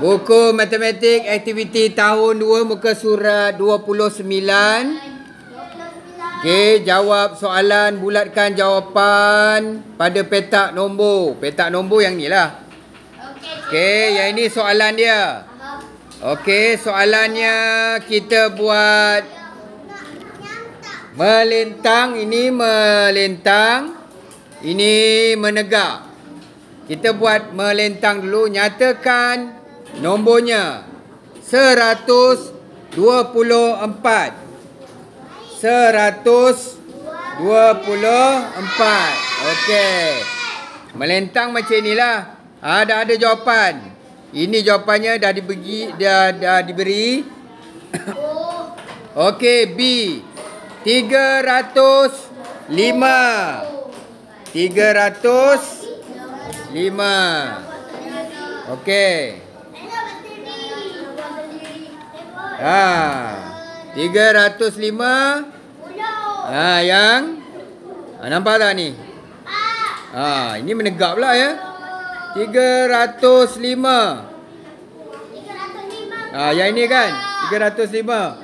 Buku matematik aktiviti tahun 2 muka surat 29. Okey, jawab soalan, bulatkan jawapan pada petak nombor. Petak nombor yang ni lah. Okey, yang ini soalan dia. Okey, soalannya kita buat melintang. Ini melintang. Ini menegak. Kita buat melintang dulu. Nyatakan nombornya 124. 124. Okey. Melintang macam inilah. Dah ada jawapan. Ini jawapannya dah diberi. Okey, B. 305. 305. Okey. 305. Yang nampak tak ni? Ini menegak pula ya. 305. Yang ini kan? 305.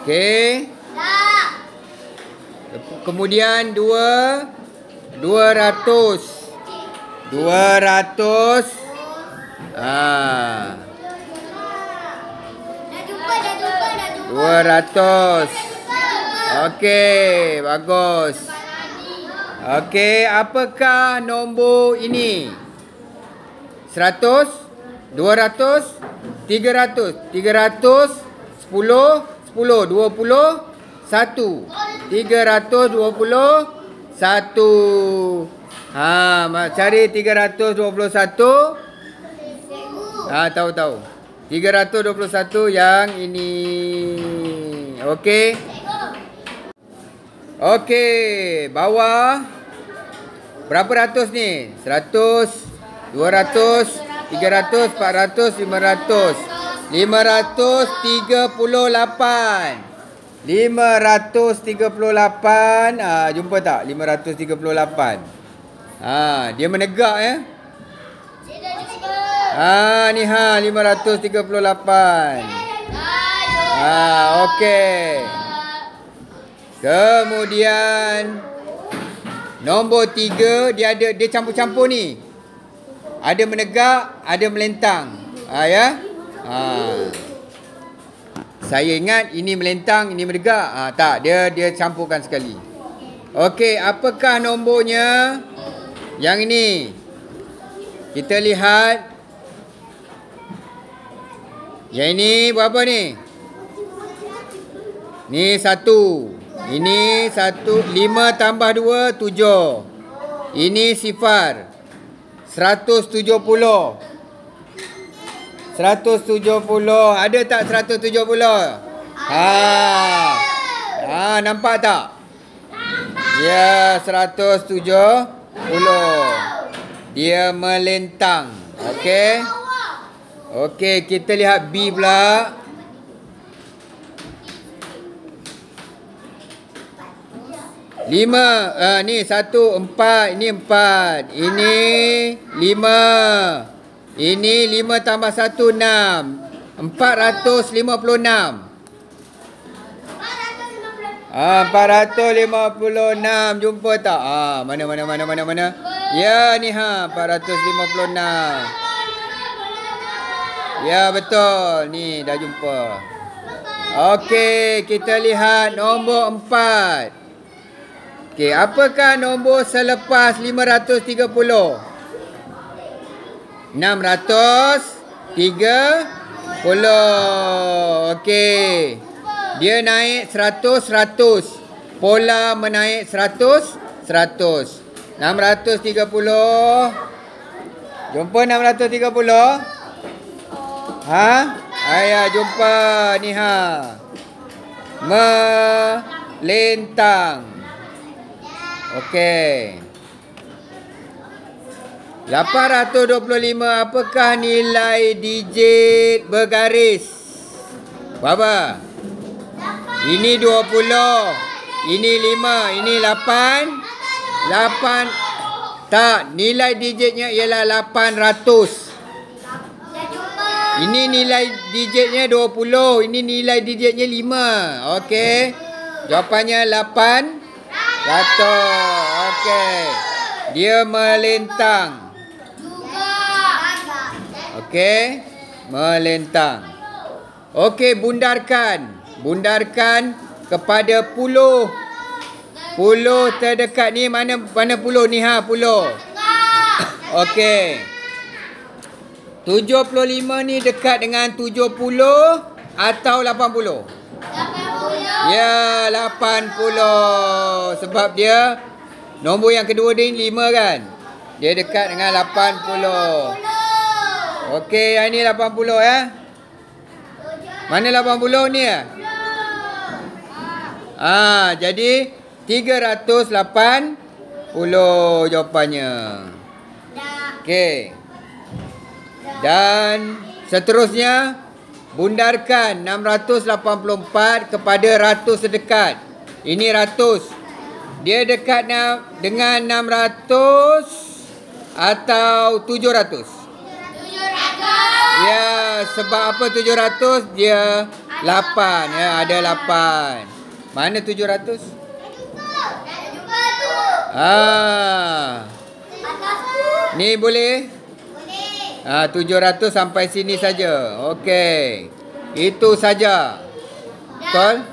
Okey. Kemudian 200. 200. 200. Okey, bagus. Okey, apakah nombor ini? 100, 200, 300. 300, 10, 10, 20, 1. 321. Cari 321. Tahu. 321 yang ini. Okey. Okey, bawah. Berapa ratus ni? 100, 200, 300, 400, 500. 538. 538. Jumpa tak? 538. Dia menegak ya. Ni 538. Okey. Kemudian nombor 3 dia campur-campur ni. Ada menegak, ada melintang. Ya. Saya ingat ini melintang, ini menegak. Tak, dia campurkan sekali. Okey, apakah nombornya? Yang ini. Kita lihat. Yang ini berapa ni? Ni 1. Ini 1. 5 tambah 2, 7. Ini sifar. 170. 170. Ada tak 170? Nampak tak? Ya, 170. Dia melintang. Okey. Okey, kita lihat B pula. Lima. Ni 1, 4. Ini 4. Ini 5. Ini 5 tambah 1, 6. 456. 456. Jumpa tak? Mana? Ya, ni 456. Ya, betul. Ni dah jumpa. Okey, kita lihat nombor 4. Okey, apakah nombor selepas 530? 630. Okey. Dia naik 100. Pola menaik 100. 630. Jumpa 630? Ayah jumpa ni melintang. Okey. 825. Apakah nilai digit bergaris? Berapa? 8. Ini 20. Ini 5. Ini 8. 8. Tak, nilai digitnya ialah 800. Ini nilai digitnya 20. Ini nilai digitnya 5. Okey. Jawapannya 800. Okey. Dia melintang. Okey. Melintang. Okey, bundarkan. Bundarkan kepada puluh. Puluh terdekat ni mana puluh ni ha, puluh. Okey. 75 ni dekat dengan 70 atau 80? 80. Ya, 80. Sebab dia nombor yang kedua ni 5 kan? Dia dekat dengan 80. Okey, yang ni 80 ya. Mana 80 ni ya? Jadi 380 jawapannya. Okey. Dan seterusnya, bundarkan 684 kepada ratus terdekat. Ini ratus. Dia dekat dengan 600 atau 700? 700. Ya, sebab apa 700? Dia 8. Ya, ada 8. Mana 700? Ni boleh? 700 sampai sini saja. Okey. Itu saja. Betul?